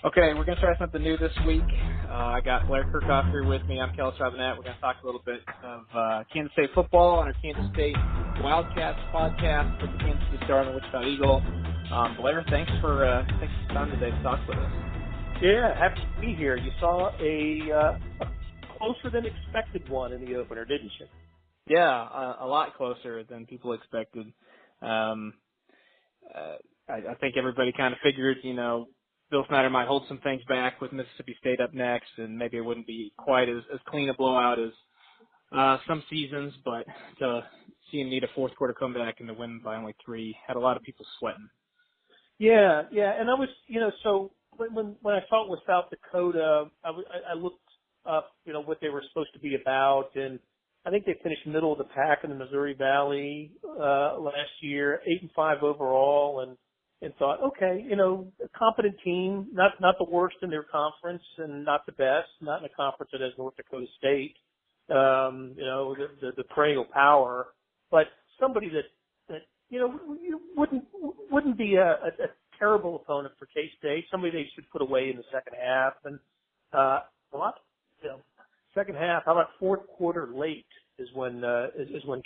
Okay, we're going to try something new this week. I got Blair Kerkhoff here with me. I'm Kellis, Robinett. We're going to talk a little bit of Kansas State football on our Kansas State Wildcats podcast with the Kansas City Star and the Wichita Eagle. Blair, thanks for your time today to talk with us. Yeah, happy to be here. You saw a closer than expected one in the opener, didn't you? Yeah, a lot closer than people expected. I think everybody kind of figured, Bill Snyder might hold some things back with Mississippi State up next, and maybe it wouldn't be quite as clean a blowout as some seasons, but to see him need a fourth quarter comeback and to win by only 3 had a lot of people sweating. Yeah, and I was, so when I saw it was South Dakota, I looked up, what they were supposed to be about, and I think they finished middle of the pack in the Missouri Valley last year, 8-5 overall, and thought, okay, a competent team, not the worst in their conference and not the best, not in a conference that has North Dakota State, the perennial power, but somebody that wouldn't be a terrible opponent for K-State, somebody they should put away in the second half, and second half, how about fourth quarter late is when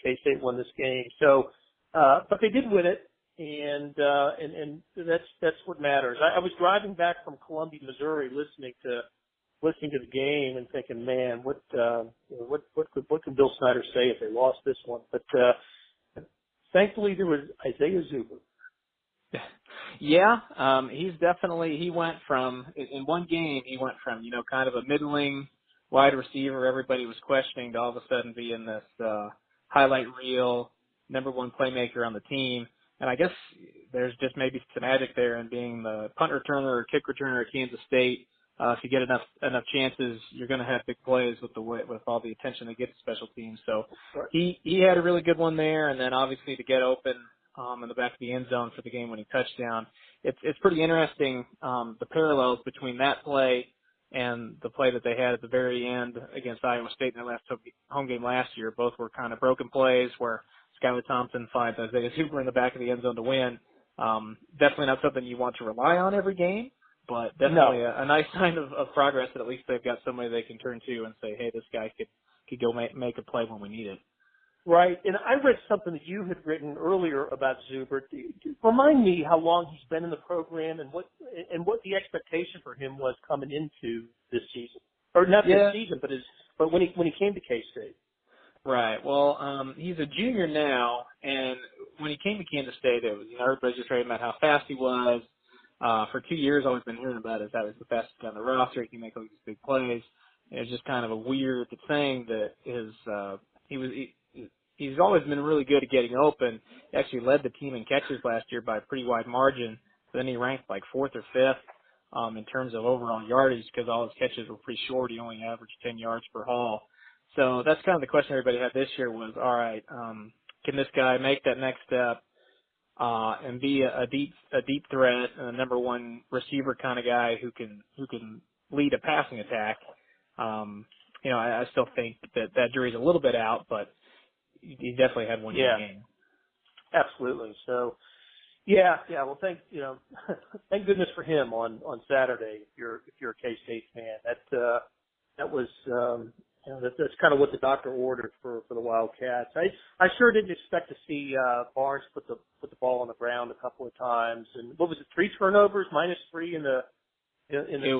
K-State won this game. So, but they did win it. And that's what matters. I was driving back from Columbia, Missouri, listening to the game and thinking, man, what can Bill Snyder say if they lost this one? But thankfully there was Isaiah Zuber. Yeah, he went from in one game kind of a middling wide receiver everybody was questioning to all of a sudden being this highlight reel number one playmaker on the team. And I guess there's just maybe some magic there in being the punt returner or kick returner at Kansas State. If you get enough chances, you're going to have big plays with all the attention they get to special teams. So he had a really good one there, and then obviously to get open in the back of the end zone for the game-winning touchdown. It's pretty interesting the parallels between that play and the play that they had at the very end against Iowa State in their last home game last year. Both were kind of broken plays where Skylar Thompson finds Isaiah Zuber in the back of the end zone to win. Definitely not something you want to rely on every game, but definitely a nice sign of progress that at least they've got somebody they can turn to and say, hey, this guy could go make a play when we need it. Right, and I read something that you had written earlier about Zuber. Remind me how long he's been in the program and what the expectation for him was coming into this season, or not this season, but when he came to K-State. Right. Well, he's a junior now, and when he came to Kansas State, it was everybody's just raving about how fast he was. For 2 years, all we've been hearing about is that he's the fastest guy on the roster. He can make all these big plays. And it's just kind of a weird thing that he's always been really good at getting open. He actually led the team in catches last year by a pretty wide margin. Then he ranked like 4th or 5th in terms of overall yardage because all his catches were pretty short. He only averaged 10 yards per haul. So that's kind of the question everybody had this year was, all right, can this guy make that next step and be a deep threat and a number one receiver kind of guy who can lead a passing attack? I still think that jury's a little bit out, but he definitely had one good game. Absolutely. So, yeah. Well, thank goodness for him on Saturday. If you're a K-State fan, that was. That's kind of what the doctor ordered for the Wildcats. I sure didn't expect to see Barnes put the ball on the ground a couple of times. And what was it? 3 turnovers, -3 in the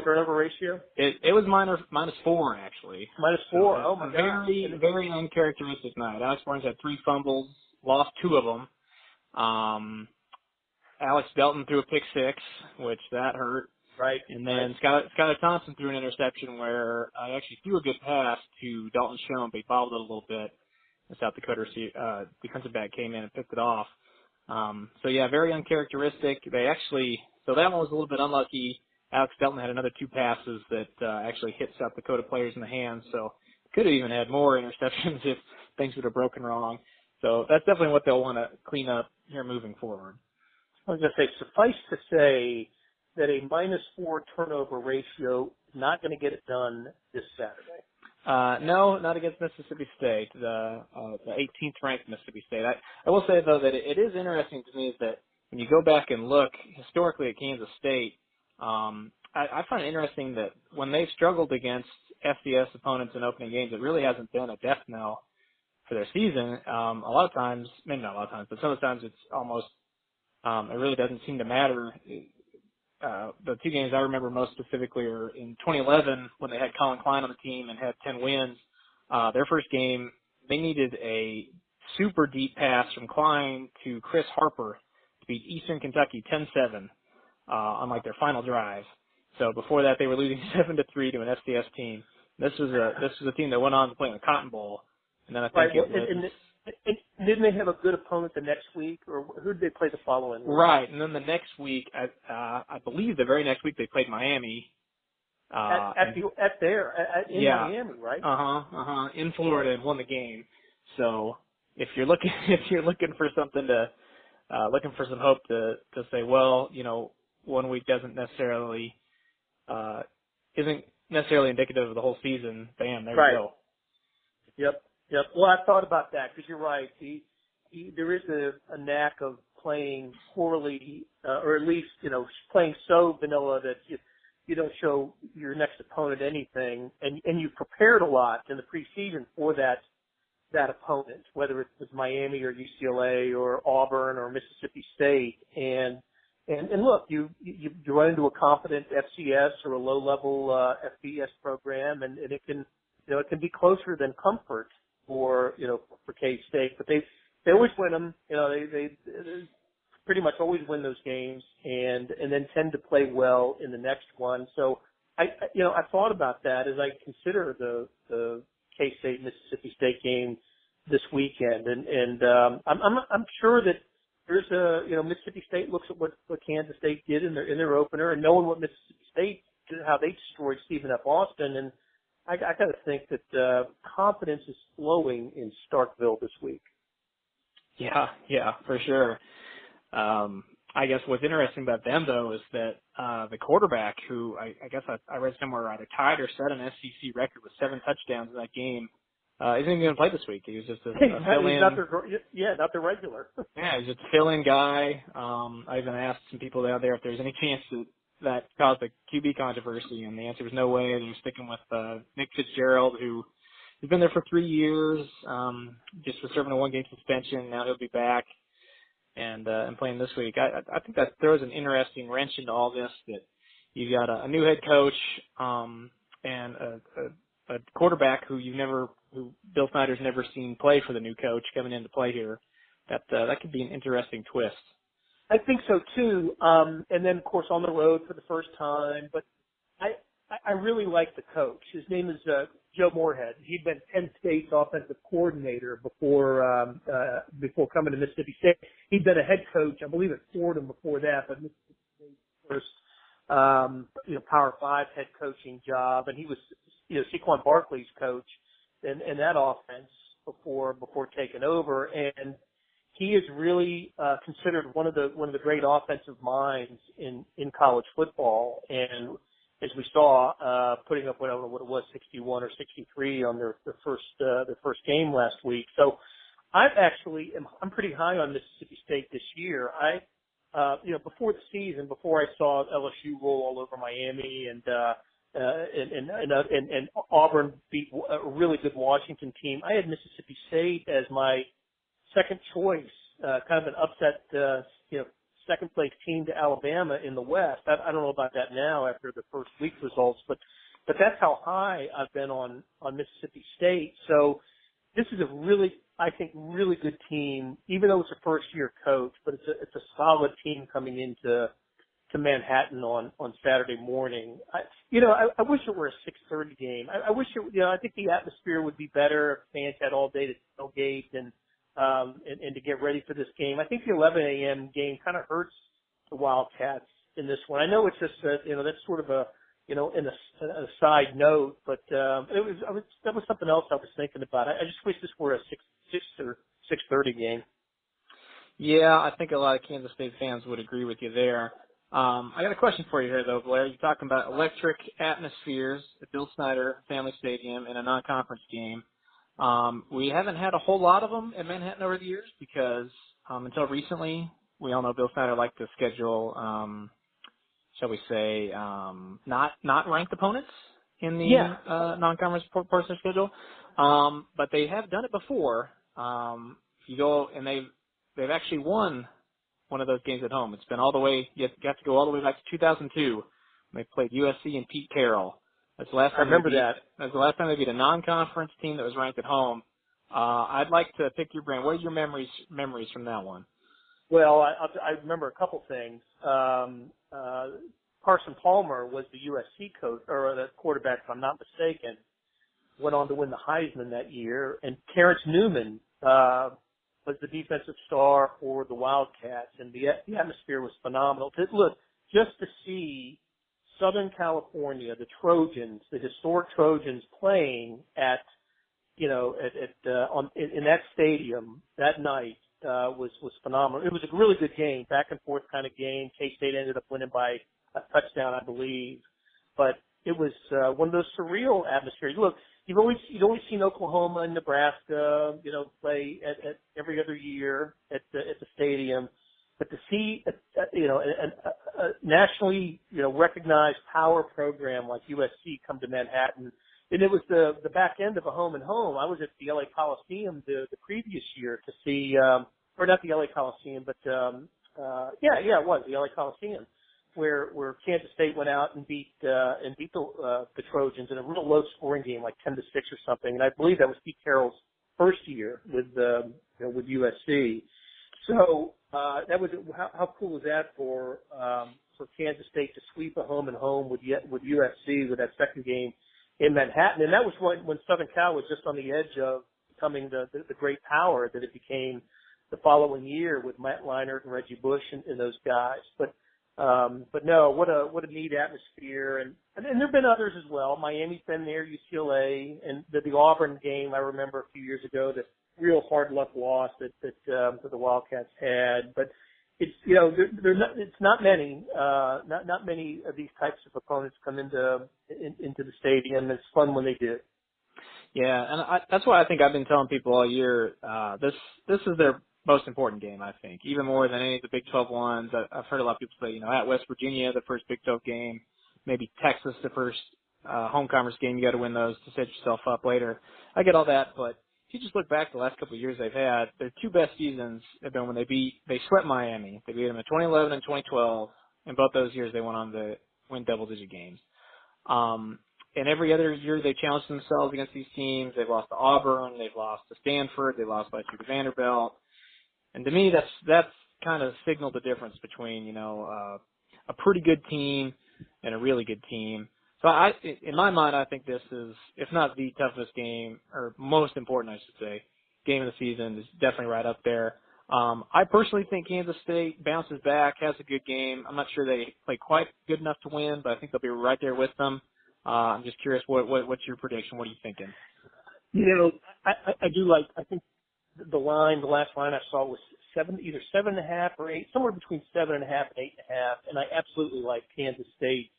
turnover ratio. It was -4 actually. -4. Oh my God! Very uncharacteristic night. Alex Barnes had 3 fumbles, lost 2 of them. Alex Delton threw a pick 6, which that hurt. Right. And then Skylar Thompson threw an interception where I actually threw a good pass to Dalton Schoen, but he bobbled it a little bit. The South Dakota defensive back came in and picked it off. Very uncharacteristic. So that one was a little bit unlucky. Alex Delton had another 2 passes that actually hit South Dakota players in the hands, so could have even had more interceptions if things would have broken wrong. So that's definitely what they'll want to clean up here moving forward. I was going to say, suffice to say that a -4 turnover ratio is not going to get it done this Saturday. No, not against Mississippi State, the 18th ranked Mississippi State. I will say, though, that it is interesting to me is that when you go back and look historically at Kansas State, I find it interesting that when they've struggled against FCS opponents in opening games, it really hasn't been a death knell for their season. A lot of times, maybe not a lot of times, but some of the times it's almost, it really doesn't seem to matter. The two games I remember most specifically are in 2011 when they had Colin Klein on the team and had 10 wins. Their first game, they needed a super deep pass from Klein to Chris Harper to beat Eastern Kentucky 10-7 on like their final drive. So before that, they were losing 7-3 to an FCS team. This was a team that went on to play in the Cotton Bowl, and then I think and didn't they have a good opponent the next week, or who did they play the following week? Right, and then the next week, I believe the very next week they played Miami. In Miami, right? In Florida, and won the game. So if you're looking for something to looking for some hope to say, well, 1 week isn't necessarily indicative of the whole season. Bam, there you go. Yep. Well, I thought about that because you're right. There is a knack of playing poorly, or at least playing so vanilla that you don't show your next opponent anything, and you prepared a lot in the preseason for that opponent, whether it was Miami or UCLA or Auburn or Mississippi State, and look, you run into a competent FCS or a low level FBS program, and it can it can be closer than comfort for K-State, but they always win them. They pretty much always win those games, and then tend to play well in the next one. So I thought about that as I consider the K-State Mississippi State game this weekend, and I'm sure that there's Mississippi State looks at what Kansas State did in their opener, and knowing what Mississippi State did, how they destroyed Stephen F. Austin, and I got to think that confidence is flowing in Starkville this week. Yeah, for sure. I guess what's interesting about them, though, is that the quarterback, who I guess I read somewhere either tied or set an SEC record with 7 touchdowns in that game, isn't even going to play this week. He was just a fill-in. Not the regular. Yeah, he's just a fill-in guy. I even asked some people out there if there's any chance that caused a QB controversy, and the answer was no way. They're sticking with Nick Fitzgerald, who has been there for 3 years, just was serving a 1-game suspension. Now he'll be back and playing this week. I think that throws an interesting wrench into all this, that you got a new head coach and a quarterback who Bill Snyder's never seen play for the new coach coming into play here. That could be an interesting twist. I think so too. And then of course on the road for the first time. But I really like the coach. His name is Joe Moorhead. He'd been Penn State's offensive coordinator before coming to Mississippi State. He'd been a head coach, I believe, at Fordham before that, but Mississippi State's first Power 5 head coaching job, and he was Saquon Barkley's coach in that offense before taking over, and he is really considered one of the great offensive minds in college football, and as we saw, putting up what it was, 61 or 63 on their first game last week. So I'm pretty high on Mississippi State this year. Before the season, before I saw LSU roll all over Miami and Auburn beat a really good Washington team, I had Mississippi State as my second choice, kind of an upset, second place team to Alabama in the West. I don't know about that now after the first week results, but that's how high I've been on Mississippi State. So this is a really good team, even though it's a first year coach, but it's a solid team coming into Manhattan on Saturday morning. I wish it were a 6:30 game. I wish I think the atmosphere would be better if fans had all day to tailgate and to get ready for this game. I think the 11 a.m. game kind of hurts the Wildcats in this one. I know it's just that's sort of a side note, but that was something else I was thinking about. I just wish this were a 6 or 6:30 game. Yeah, I think a lot of Kansas State fans would agree with you there. I got a question for you here, though, Blair. You're talking about electric atmospheres at Bill Snyder Family Stadium in a non-conference game. We haven't had a whole lot of them in Manhattan over the years because until recently, we all know Bill Snyder liked to schedule shall we say, not ranked opponents in the Yeah. non-conference portion of their schedule. But they have done it before. If you go and they've actually won one of those games at home. It's been all the way. You have to go all the way back to 2002 when they played USC and Pete Carroll. That's the last time I remember that. That's the last time they beat a non-conference team that was ranked at home. I'd like to pick your brain. What are your memories from that one? Well, I remember a couple things. Carson Palmer was the USC coach, or the quarterback, if I'm not mistaken, went on to win the Heisman that year. And Terrence Newman was the defensive star for the Wildcats, and the atmosphere was phenomenal. Look, just to see Southern California, the Trojans, the historic Trojans playing in that stadium that night was phenomenal. It was a really good game, back and forth kind of game. K-State ended up winning by a touchdown, I believe, but it was one of those surreal atmospheres. Look, you'd always seen Oklahoma and Nebraska, play at every other year at the stadium, but to see a nationally recognized power program like USC come to Manhattan, and it was the back end of a home and home. I was at the LA Coliseum the previous year to see, or not the LA Coliseum, but it was the LA Coliseum, where Kansas State went out and beat the Trojans in a real low scoring game, like 10-6 or something. And I believe that was Pete Carroll's first year with USC. So that was how cool was that for Kansas State to sweep a home and home with USC with that second game in Manhattan. And that was when Southern Cal was just on the edge of becoming the great power that it became the following year with Matt Leinart and Reggie Bush and those guys. But no, what a neat atmosphere, and there've been others as well. Miami's been there, UCLA, and the Auburn game I remember a few years ago, the real hard luck loss that the Wildcats had. But it's it's not many of these types of opponents come into the stadium. It's fun when they do. Yeah, and that's why I think I've been telling people all year this is their most important game, I think, even more than any of the Big 12 ones. I've heard a lot of people say, at West Virginia, the first Big 12 game, maybe Texas, the first home conference game, you got to win those to set yourself up later. I get all that, but if you just look back the last couple of years they've had, their two best seasons have been when they swept Miami. They beat them in 2011 and 2012. In both those years, they went on to win double-digit games. And every other year they challenged themselves against these teams. They've lost to Auburn. They've lost to Stanford. They lost by 2 to Vanderbilt. And to me, that's kind of signaled the difference between, a pretty good team and a really good team. So in my mind, I think this is, if not the toughest game, or most important, I should say, game of the season, is definitely right up there. I personally think Kansas State bounces back, has a good game. I'm not sure they play quite good enough to win, but I think they'll be right there with them. I'm just curious, what's your prediction? What are you thinking? I do like, I think the last line I saw was either 7.5 or 8, somewhere between 7.5 and 8.5, and I absolutely like Kansas State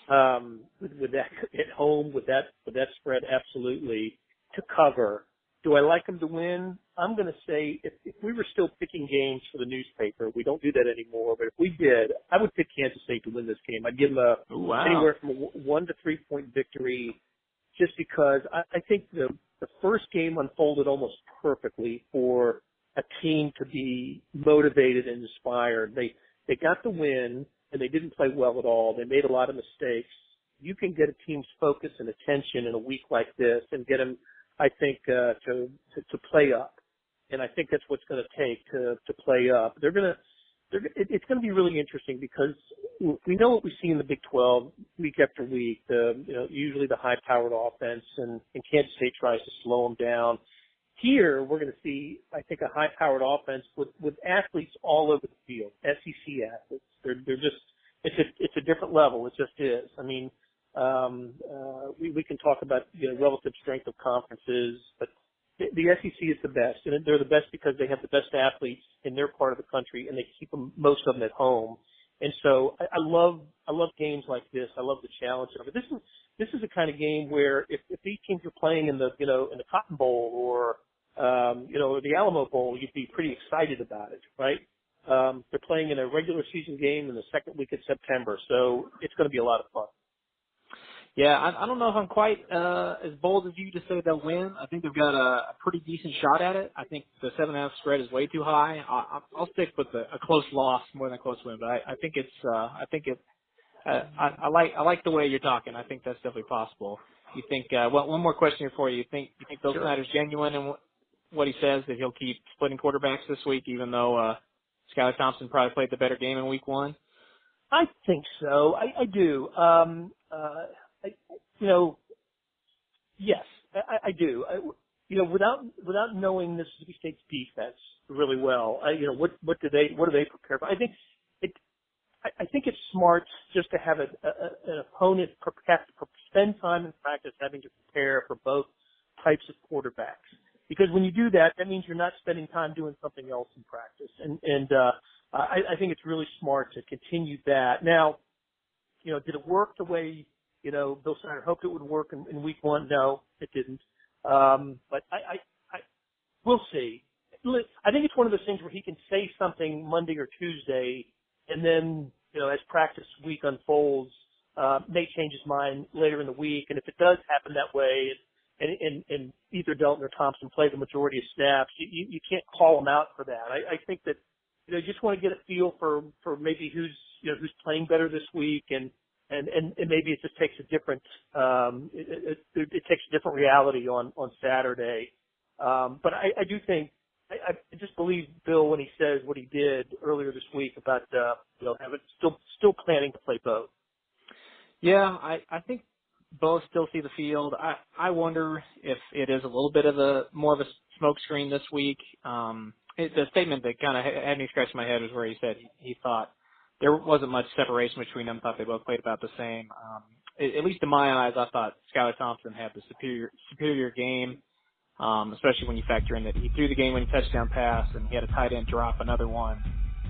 with that at home with that spread, absolutely, to cover. Do I like them to win? I'm going to say if we were still picking games for the newspaper, we don't do that anymore, but if we did, I would pick Kansas State to win this game. I'd give them anywhere from a 1 to 3 point victory, just because I think the first game unfolded almost perfectly for a team to be motivated and inspired. They got the win, and they didn't play well at all. They made a lot of mistakes. You can get a team's focus and attention in a week like this and get them, I think, to play up. And I think that's what's going to take to play up. It's going to be really interesting because we know what we see in the Big 12 week after week. Usually the high-powered offense, and Kansas State tries to slow them down. Here, we're going to see, I think, a high-powered offense with athletes all over the field, SEC athletes. They're just, it's a different level. It just is. I mean, we can talk about relative strength of conferences, but the SEC is the best, and they're the best because they have the best athletes in their part of the country, and they keep most of them at home. And so I love games like this. I love the challenge of it. This is a kind of game where if these teams are playing in the Cotton Bowl or the Alamo Bowl, you'd be pretty excited about it, right? They're playing in a regular season game in the second week of September, so it's going to be a lot of fun. Yeah, I don't know if I'm quite as bold as you to say they'll win. I think they've got a pretty decent shot at it. I think the 7.5 spread is way too high. I'll stick with a close loss more than a close win, but I think I like the way you're talking. I think that's definitely possible. You think? Well, one more question here for you. You think Bill Sure. Snyder's genuine in what he says, that he'll keep splitting quarterbacks this week, even though Skylar Thompson probably played the better game in week 1? I think so. I do. Yes, I do. Without knowing Mississippi State's defense really well, what do they prepare for? I think it's smart just to have an opponent have to spend time in practice having to prepare for both types of quarterbacks. Because when you do that, that means you're not spending time doing something else in practice. And I think it's really smart to continue that. Now, did it work the way Bill Snyder hoped it would work in week 1? No, it didn't. But we'll see. I think it's one of those things where he can say something Monday or Tuesday, and then, as practice week unfolds, may change his mind later in the week. And if it does happen that way, and either Dalton or Thompson play the majority of snaps, you can't call them out for that. I think that, you just want to get a feel for maybe who's playing better this week, and maybe it just takes a different it takes a different reality on Saturday. But I do think I just believe Bill when he says what he did earlier this week about having still planning to play both. Yeah, I think both still see the field. I wonder if it is a little bit of more of a smokescreen this week. The statement that kind of had me scratch my head was where he said he thought there wasn't much separation between them. Thought they both played about the same. At least in my eyes, I thought Skylar Thompson had the superior game, especially when you factor in that he threw the game-winning touchdown pass and he had a tight end drop another one.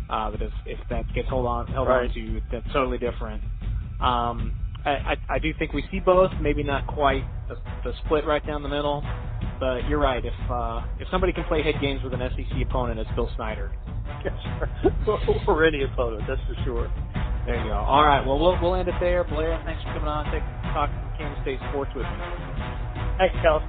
That if that gets held on to, that's totally different. I do think we see both, maybe not quite the split right down the middle, but you're right. If somebody can play head games with an SEC opponent, it's Bill Snyder. Or any opponent, that's for sure. There you go. All right, well, we'll end it there. Blair, thanks for coming on, talking Kansas State sports with me. Thanks, Kellis.